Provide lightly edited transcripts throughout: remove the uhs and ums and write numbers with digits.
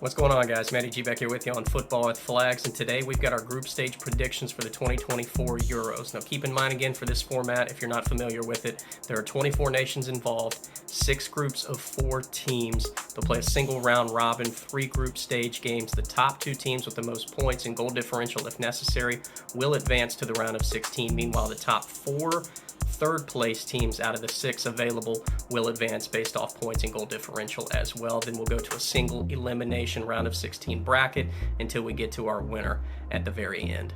What's going on, guys? Matty G back here with you on Football with Flags, and today we've got our group stage predictions for the 2024 Euros. Now, keep in mind again for this format, if you're not familiar with it, there are 24 nations involved, 6 groups of 4 teams. They'll play a single round robin, 3 group stage games. The top 2 teams with the most points and goal differential, if necessary, will advance to the round of 16. Meanwhile, the top 4 third place teams out of the 6 available will advance based off points and goal differential as well. Then we'll go to a single elimination round of 16 bracket until we get to our winner at the very end.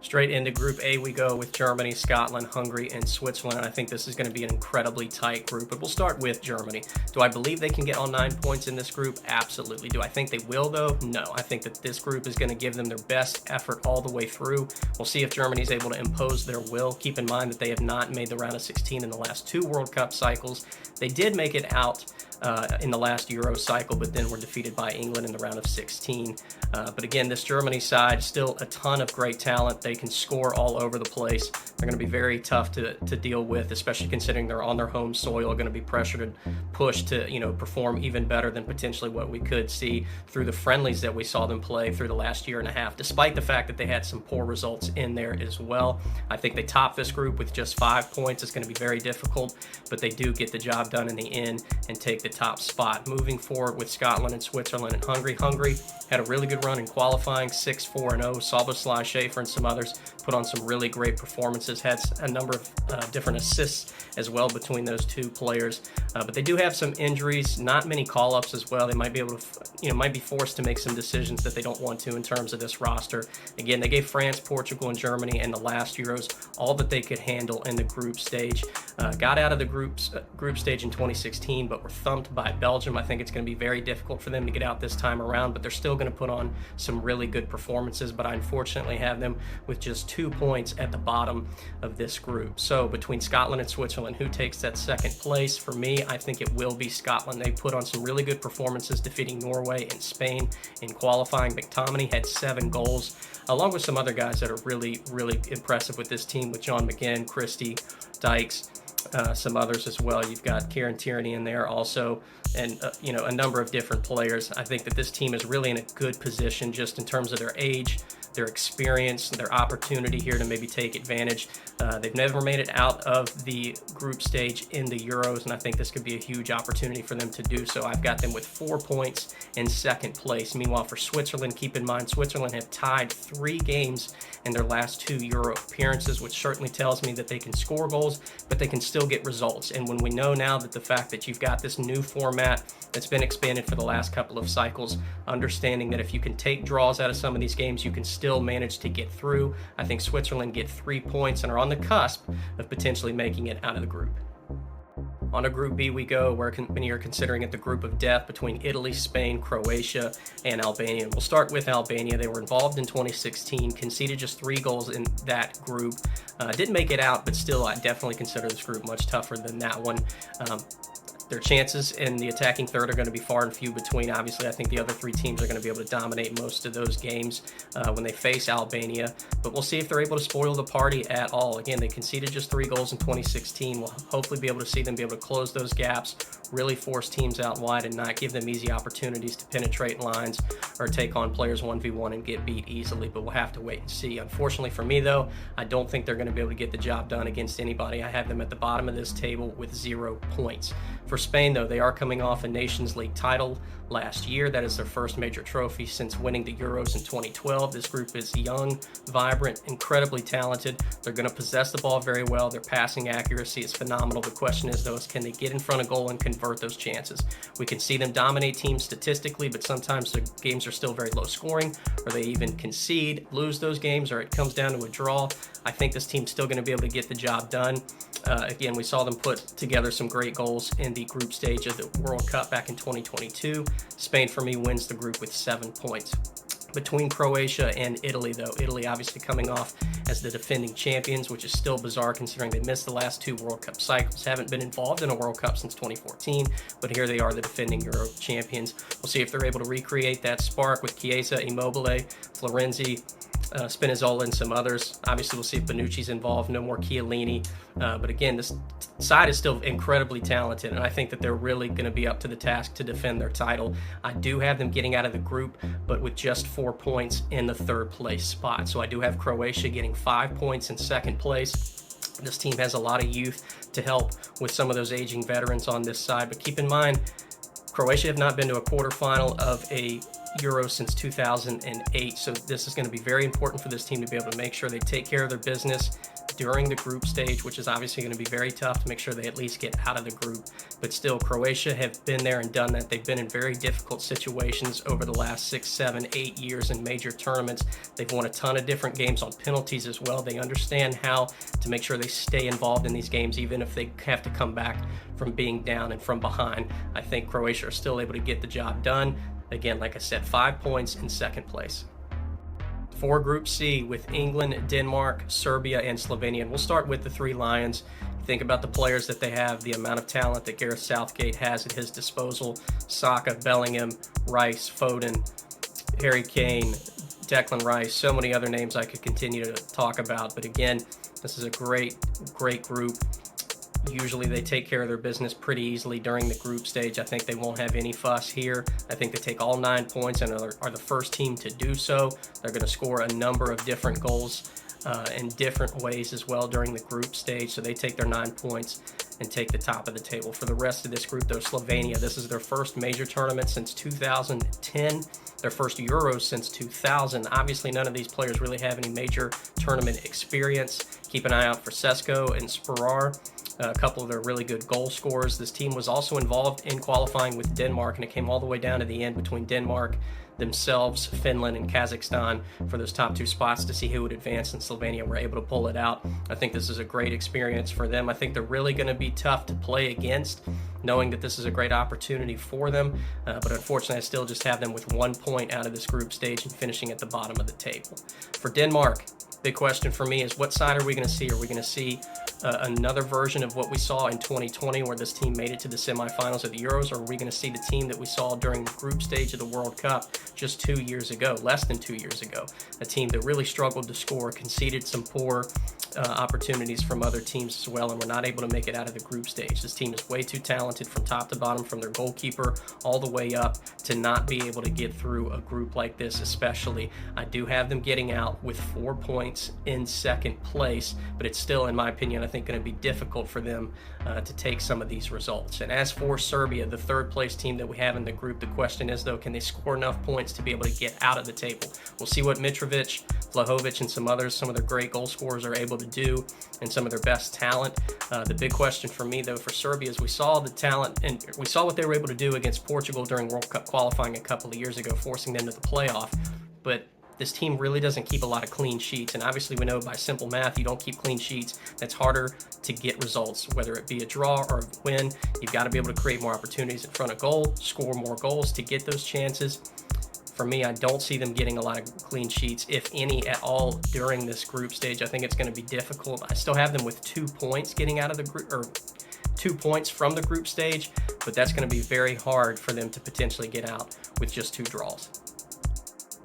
Straight into Group A we go with Germany, Scotland, Hungary, and Switzerland. I think this is going to be an incredibly tight group, but we'll start with Germany. Do I believe they can get all 9 points in this group? Absolutely. Do I think they will, though? No. I think that this group is going to give them their best effort all the way through. We'll see if Germany's able to impose their will. Keep in mind that they have not made the round of 16 in the last 2 World Cup cycles. They did make it out in the last Euro cycle, but then were defeated by England in the round of 16. But again, this Germany side, still a ton of great talent. They can score all over the place. They're going to be very tough to deal with, especially considering they're on their home soil, going to be pressured and pushed to, perform even better than potentially what we could see through the friendlies that we saw them play through the last year and a half, despite the fact that they had some poor results in there as well. I think they top this group with just 5 points. It's going to be very difficult, but they do get the job done in the end and take the top spot. Moving forward with Scotland and Switzerland and Hungary. Hungary had a really good run in qualifying, 6-4-0. Szoboszlai, Schaefer, and some others put on some really great performances, had a number of different assists as well between those 2 players. But they do have some injuries, not many call-ups as well. They might be able to, might be forced to make some decisions that they don't want to in terms of this roster. Again, they gave France, Portugal, and Germany in the last Euros all that they could handle in the group stage. Got out of the group stage in 2016, but were thumped by Belgium. I think it's going to be very difficult for them to get out this time around, but they're still going to put on some really good performances. But I unfortunately have them with just 2 points at the bottom of this group. So between Scotland and Switzerland, who takes that second place? For me, I think it will be Scotland. They put on some really good performances, defeating Norway and Spain in qualifying. McTominay had 7 goals, along with some other guys that are really, really impressive with this team, with John McGinn, Christie, Dykes, some others as well. You've got Kieran Tierney in there also, and a number of different players. I think that this team is really in a good position just in terms of their age, their experience, their opportunity here to maybe take advantage. They've never made it out of the group stage in the Euros, and I think this could be a huge opportunity for them to do so. I've got them with 4 points in second place. Meanwhile, for Switzerland, keep in mind, Switzerland have tied 3 games in their last 2 Euro appearances, which certainly tells me that they can score goals, but they can still get results. And when we know now that the fact that you've got this new format that's been expanded for the last couple of cycles, understanding that if you can take draws out of some of these games, you can still manage to get through. I think Switzerland get 3 points and are on the cusp of potentially making it out of the group. On to Group B we go, where many are considering it the group of death between Italy, Spain, Croatia, and Albania. We'll start with Albania. They were involved in 2016, conceded just 3 goals in that group. Didn't make it out, but still I definitely consider this group much tougher than that one. Their chances in the attacking third are going to be far and few between. Obviously, I think the other 3 teams are going to be able to dominate most of those games when they face Albania. But we'll see if they're able to spoil the party at all. Again, they conceded just 3 goals in 2016. We'll hopefully be able to see them be able to close those gaps, really force teams out wide and not give them easy opportunities to penetrate lines or take on players 1v1 and get beat easily. But we'll have to wait and see. Unfortunately for me, though, I don't think they're going to be able to get the job done against anybody. I have them at the bottom of this table with 0 points. For Spain, though, they are coming off a Nations League title last year. That is their first major trophy since winning the Euros in 2012. This group is young, vibrant, incredibly talented. They're going to possess the ball very well. Their passing accuracy is phenomenal. The question is, though, is can they get in front of goal and convert those chances? We can see them dominate teams statistically, but sometimes the games are still very low scoring, or they even concede, lose those games, or it comes down to a draw. I think this team's still going to be able to get the job done. Again, we saw them put together some great goals in the group stage of the World Cup back in 2022. Spain, for me, wins the group with 7 points. Between Croatia and Italy, though, Italy obviously coming off as the defending champions, which is still bizarre considering they missed the last 2 World Cup cycles, haven't been involved in a World Cup since 2014, but here they are, the defending Euro champions. We'll see if they're able to recreate that spark with Chiesa, Immobile, Florenzi, Spinazzola and some others. Obviously, we'll see if Bonucci's involved. No more Chiellini. But again, this side is still incredibly talented, and I think that they're really going to be up to the task to defend their title. I do have them getting out of the group, but with just 4 points in the third place spot. So I do have Croatia getting 5 points in second place. This team has a lot of youth to help with some of those aging veterans on this side. But keep in mind, Croatia have not been to a quarterfinal of a Euro since 2008, so this is going to be very important for this team to be able to make sure they take care of their business during the group stage, which is obviously going to be very tough to make sure they at least get out of the group. But still, Croatia have been there and done that. They've been in very difficult situations over the last 6, 7, 8 years in major tournaments. They've won a ton of different games on penalties as well. They understand how to make sure they stay involved in these games, even if they have to come back from being down and from behind. I think Croatia are still able to get the job done. Again, like I said, 5 points in second place. For Group C, with England, Denmark, Serbia, and Slovenia. And we'll start with the three Lions. Think about the players that they have, the amount of talent that Gareth Southgate has at his disposal. Saka, Bellingham, Rice, Foden, Harry Kane, Declan Rice, so many other names I could continue to talk about. But again, this is a great group. Usually they take care of their business pretty easily during the group stage. I think they won't have any fuss here. I think they take all 9 points and are the first team to do so. They're going to score a number of different goals in different ways as well during the group stage. So they take their 9 points and take the top of the table. For the rest of this group, though, Slovenia, this is their first major tournament since 2010, their first Euros since 2000. Obviously, none of these players really have any major tournament experience. Keep an eye out for Sesko and Sperrar, a couple of their really good goal scorers. This team was also involved in qualifying with Denmark, and it came all the way down to the end between Denmark themselves, Finland, and Kazakhstan for those top 2 spots to see who would advance, and Slovenia were able to pull it out. I think this is a great experience for them. I think they're really going to be tough to play against, knowing that this is a great opportunity for them. But unfortunately, I still just have them with 1 point out of this group stage and finishing at the bottom of the table. For Denmark, big question for me is, what side are we going to see? Are we going to see another version of what we saw in 2020 where this team made it to the semifinals of the Euros, or are we going to see the team that we saw during the group stage of the World Cup just 2 years ago, less than 2 years ago? A team that really struggled to score, conceded some poor opportunities from other teams as well, and were not able to make it out of the group stage. This team is way too talented from top to bottom, from their goalkeeper all the way up, to not be able to get through a group like this especially. I do have them getting out with 4 points in second place, but it's still, in my opinion, I think going to be difficult for them to take some of these results. And as for Serbia, the third place team that we have in the group, the question is, though, can they score enough points to be able to get out of the table? We'll see what Mitrovic, Vlahovic, and some of their great goal scorers are able to do, and some of their best talent. The big question for me, though, for Serbia is we saw the talent, and we saw what they were able to do against Portugal during World Cup qualifying a couple of years ago, forcing them to the playoff. But this team really doesn't keep a lot of clean sheets, and obviously we know by simple math, you don't keep clean sheets, that's harder to get results, whether it be a draw or a win. You've got to be able to create more opportunities in front of goal, score more goals to get those chances. For me, I don't see them getting a lot of clean sheets, if any at all, during this group stage. I think it's going to be difficult. I still have them with 2 points getting out of the group, or 2 points from the group stage, but that's going to be very hard for them to potentially get out with just 2 draws.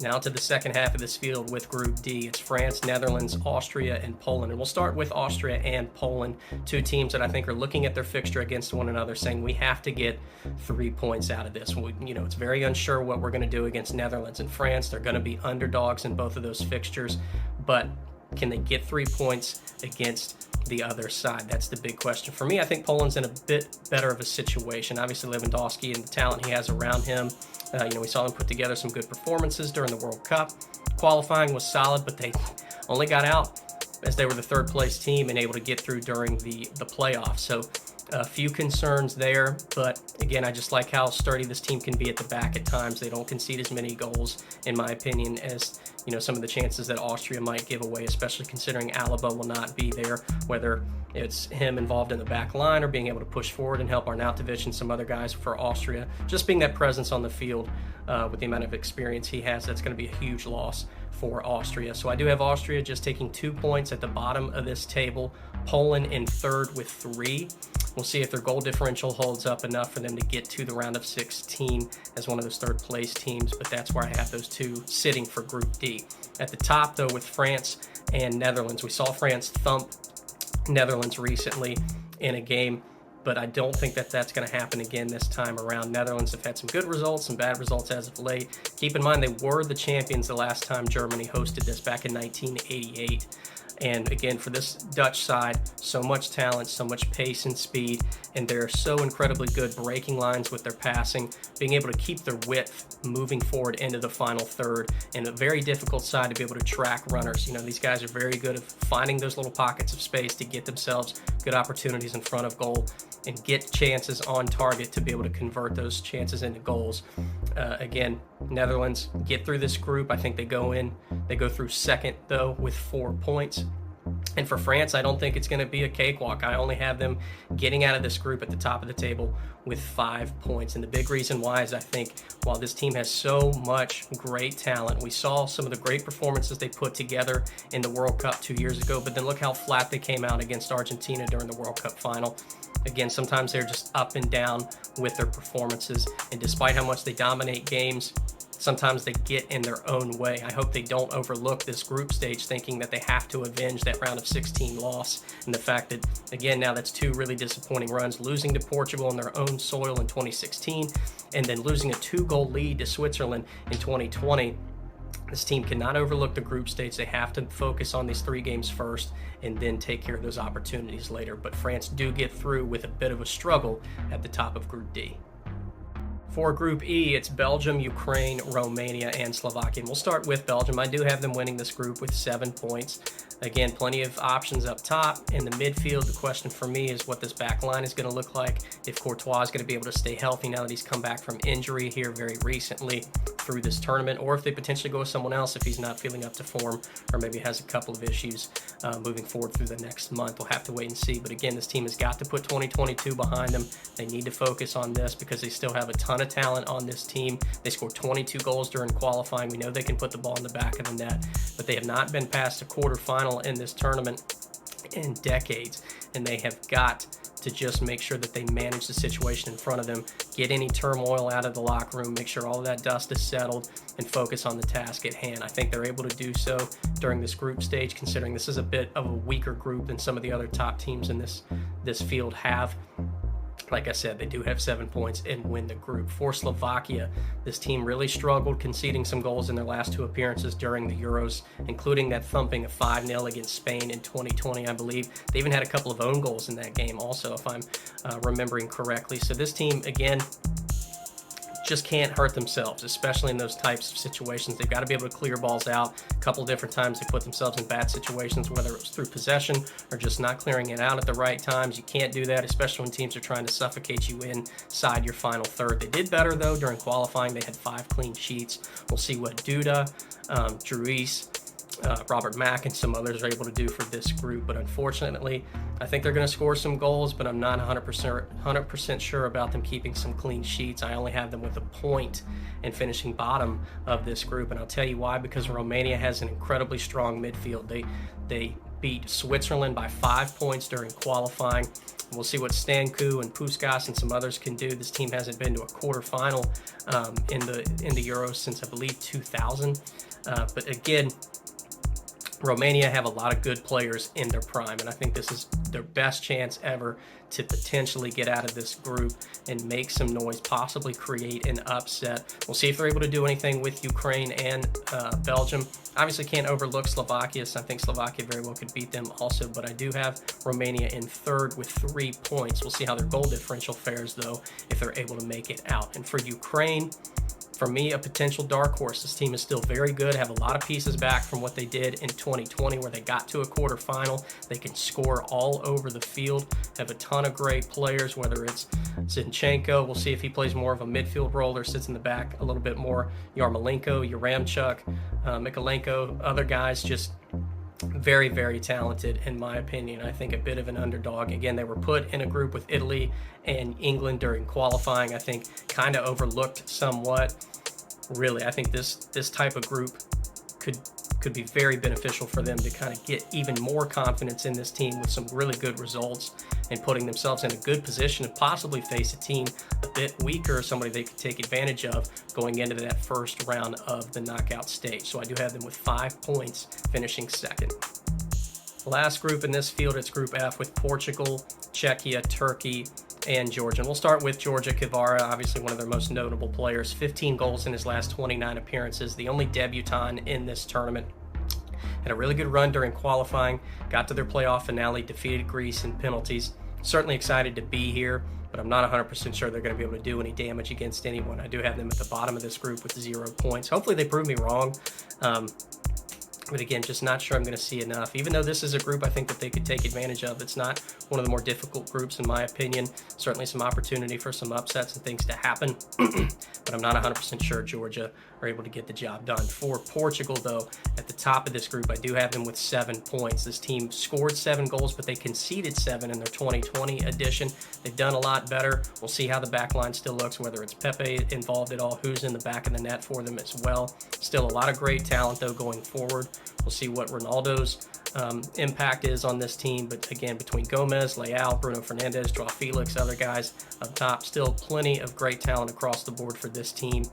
Now to the second half of this field with Group D. It's France, Netherlands, Austria, and Poland. And we'll start with Austria and Poland, 2 teams that I think are looking at their fixture against one another, saying we have to get 3 points out of this. It's very unsure what we're going to do against Netherlands and France. They're going to be underdogs in both of those fixtures, but can they get 3 points against the other side? That's the big question. For me, I think Poland's in a bit better of a situation. Obviously, Lewandowski and the talent he has around him. We saw them put together some good performances during the World Cup. Qualifying was solid, but they only got out as they were the third place team and able to get through during the playoffs. So a few concerns there, but again, I just like how sturdy this team can be at the back at times. They don't concede as many goals, in my opinion, as some of the chances that Austria might give away, especially considering Alaba will not be there, whether it's him involved in the back line or being able to push forward and help Arnautovic and some other guys for Austria. Just being that presence on the field with the amount of experience he has, that's going to be a huge loss for Austria. So I do have Austria just taking 2 points at the bottom of this table. Poland in third with 3. We'll see if their goal differential holds up enough for them to get to the round of 16 as one of those third place teams, but that's where I have those 2 sitting for Group D. At the top, though, with France and Netherlands, we saw France thump Netherlands recently in a game, but I don't think that that's going to happen again this time around. Netherlands have had some good results, some bad results as of late. Keep in mind, they were the champions the last time Germany hosted this back in 1988. And again, for this Dutch side, so much talent, so much pace and speed, and they're so incredibly good breaking lines with their passing, being able to keep their width moving forward into the final third, and a very difficult side to be able to track runners. You know, these guys are very good at finding those little pockets of space to get themselves good opportunities in front of goal and get chances on target to be able to convert those chances into goals. Again, Netherlands get through this group. I think they go through second, though, with 4 points. And for France, I don't think it's going to be a cakewalk. I only have them getting out of this group at the top of the table with 5 points. And the big reason why is I think while this team has so much great talent, we saw some of the great performances they put together in the World Cup 2 years ago, but then look how flat they came out against Argentina during the World Cup final. Again, sometimes they're just up and down with their performances, and despite how much they dominate games, sometimes they get in their own way. I hope they don't overlook this group stage thinking that they have to avenge that round of 16 loss, and the fact that, again, now that's 2 really disappointing runs, losing to Portugal on their own soil in 2016, and then losing a 2-goal lead to Switzerland in 2020. This team cannot overlook the group stage. They have to focus on these 3 games first and then take care of those opportunities later. But France do get through with a bit of a struggle at the top of Group D. For Group E, it's Belgium, Ukraine, Romania, and Slovakia. And we'll start with Belgium. I do have them winning this group with 7 points. Again, plenty of options up top. In the midfield, the question for me is what this back line is going to look like, if Courtois is going to be able to stay healthy now that he's come back from injury here very recently through this tournament, or if they potentially go with someone else if he's not feeling up to form or maybe has a couple of issues moving forward through the next month. We'll have to wait and see. But again, this team has got to put 2022 behind them. They need to focus on this because they still have a ton of talent on this team. They scored 22 goals during qualifying. We know they can put the ball in the back of the net, but they have not been past a quarterfinal in this tournament in decades, and they have got to just make sure that they manage the situation in front of them, get any turmoil out of the locker room, make sure all of that dust is settled, and focus on the task at hand. I think they're able to do so during this group stage, considering this is a bit of a weaker group than some of the other top teams in this field have. Like I said, they do have 7 points and win the group. For Slovakia, this team really struggled, conceding some goals in their last 2 appearances during the Euros, including that thumping of 5-0 against Spain in 2020, I believe. They even had a couple of own goals in that game also, if I'm remembering correctly. So this team, again, just can't hurt themselves, especially in those types of situations. They've got to be able to clear balls out. A couple different times they put themselves in bad situations, whether it was through possession or just not clearing it out at the right times. You can't do that, especially when teams are trying to suffocate you inside your final third. They did better, though, during qualifying. They had 5 clean sheets. We'll see what Duda, Druis, Robert Mack, and some others are able to do for this group. But unfortunately, I think they're going to score some goals, but I'm not 100% sure about them keeping some clean sheets. I only have them with a point and finishing bottom of this group, and I'll tell you why. Because Romania has an incredibly strong midfield. They beat Switzerland by 5 points during qualifying. We'll see what Stanku and Puskas and some others can do. This team hasn't been to a quarterfinal in the Euros since, I believe, 2000. But again, Romania have a lot of good players in their prime, and I think this is their best chance ever to potentially get out of this group and make some noise, possibly create an upset. We'll see if they're able to do anything with Ukraine and Belgium. Obviously can't overlook Slovakia, so I think Slovakia very well could beat them also, but I do have Romania in third with 3 points. We'll see how their goal differential fares, though, if they're able to make it out. And for Ukraine, for me, a potential dark horse. This team is still very good, have a lot of pieces back from what they did in 2020 where they got to a quarterfinal. They can score all over the field, have a ton of great players, whether it's Zinchenko, we'll see if he plays more of a midfield role or sits in the back a little bit more, Yarmolenko, Yaramchuk, Mikolenko, other guys just very, very talented, in my opinion. I think a bit of an underdog. Again, they were put in a group with Italy and England during qualifying. I think kind of overlooked somewhat. Really, I think this type of group could could be very beneficial for them to kind of get even more confidence in this team with some really good results and putting themselves in a good position to possibly face a team a bit weaker, somebody they could take advantage of going into that first round of the knockout stage. So I do have them with 5 points, finishing second. Last group in this field, it's Group F with Portugal, Czechia, Turkey, and Georgia. And we'll start with Georgia. Kvara, obviously one of their most notable players, 15 goals in his last 29 appearances, the only debutant in this tournament. Had a really good run during qualifying, got to their playoff finale, defeated Greece in penalties. Certainly excited to be here, but I'm not 100% sure they're going to be able to do any damage against anyone. I do have them at the bottom of this group with 0 points. Hopefully they prove me wrong. But again, just not sure I'm going to see enough. Even though this is a group I think that they could take advantage of, it's not one of the more difficult groups in my opinion. Certainly some opportunity for some upsets and things to happen. But I'm not 100% sure Georgia are able to get the job done. For Portugal, though, at the top of this group, I do have them with 7 points. This team scored 7 goals, but they conceded 7 in their 2020 edition. They've done a lot better. We'll see how the back line still looks, whether it's Pepe involved at all, who's in the back of the net for them as well. Still a lot of great talent, though, going forward. We'll see what Ronaldo's impact is on this team. But again, between Gomez, Leao, Bruno Fernandes, Joao Felix, other guys up top, still plenty of great talent across the board for this team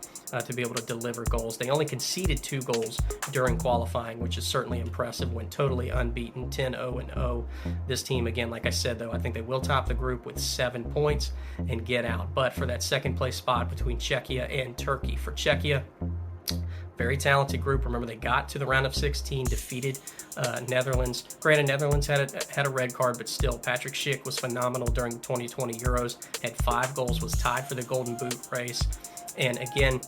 to be able to deliver goals. They only conceded 2 goals during qualifying, which is certainly impressive. Went totally unbeaten, 10-0-0. This team, again, like I said, though, I think they will top the group with 7 points and get out. But for that second place spot between Czechia and Turkey, for Czechia, very talented group. Remember, they got to the round of 16, defeated Netherlands. Granted, Netherlands had a red card, but still, Patrick Schick was phenomenal during the 2020 Euros. Had 5 goals, was tied for the Golden Boot race. And again,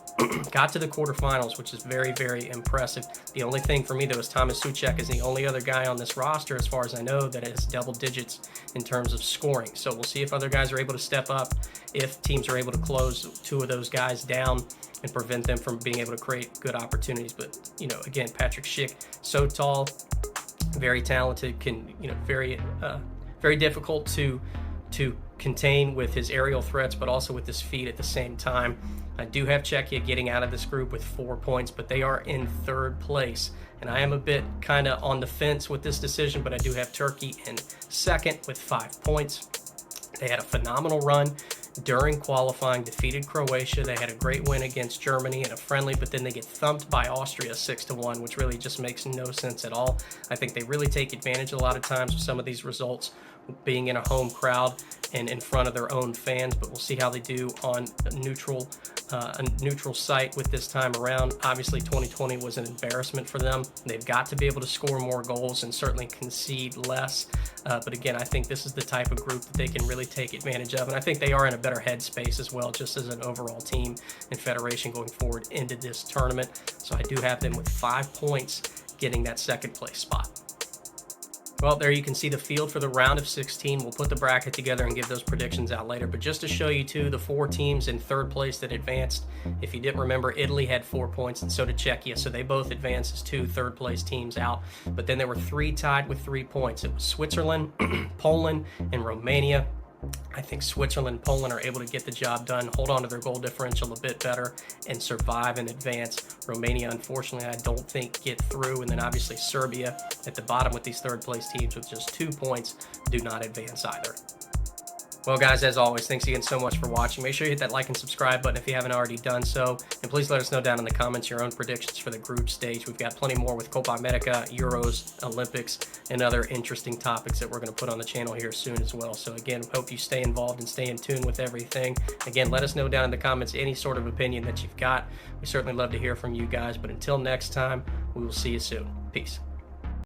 got to the quarterfinals, which is very, very impressive. The only thing for me, though, is Thomas Souček is the only other guy on this roster, as far as I know, that has double digits in terms of scoring. So we'll see if other guys are able to step up, if teams are able to close 2 of those guys down and prevent them from being able to create good opportunities. But, you know, again, Patrick Schick, so tall, very talented, very difficult to contain with his aerial threats, but also with his feet at the same time. I do have Czechia getting out of this group with 4 points, but they are in 3rd place. And I am a bit kind of on the fence with this decision, but I do have Turkey in 2nd with 5 points. They had a phenomenal run during qualifying, defeated Croatia. They had a great win against Germany in a friendly, but then they get thumped by Austria 6-1, which really just makes no sense at all. I think they really take advantage a lot of times of some of these results being in a home crowd and in front of their own fans, but we'll see how they do on a neutral site with this time around. Obviously, 2020 was an embarrassment for them. They've got to be able to score more goals and certainly concede less. But again, I think this is the type of group that they can really take advantage of. And I think they are in a better headspace as well, just as an overall team and federation going forward into this tournament. So I do have them with 5 points getting that 2nd place spot. Well, there you can see the field for the round of 16. We'll put the bracket together and give those predictions out later. But just to show you, too, the 4 teams in 3rd place that advanced. If you didn't remember, Italy had 4 points, and so did Czechia. So they both advanced as 2 third-place teams out. But then there were 3 tied with 3 points. It was Switzerland, Poland, and Romania. I think Switzerland and Poland are able to get the job done, hold on to their goal differential a bit better, and survive and advance. Romania, unfortunately, I don't think get through. And then obviously Serbia at the bottom with these 3rd-place teams with just 2 points do not advance either. Well, guys, as always, thanks again so much for watching. Make sure you hit that like and subscribe button if you haven't already done so. And please let us know down in the comments your own predictions for the group stage. We've got plenty more with Copa America, Euros, Olympics, and other interesting topics that we're going to put on the channel here soon as well. So again, hope you stay involved and stay in tune with everything. Again, let us know down in the comments any sort of opinion that you've got. We certainly love to hear from you guys. But until next time, we will see you soon. Peace.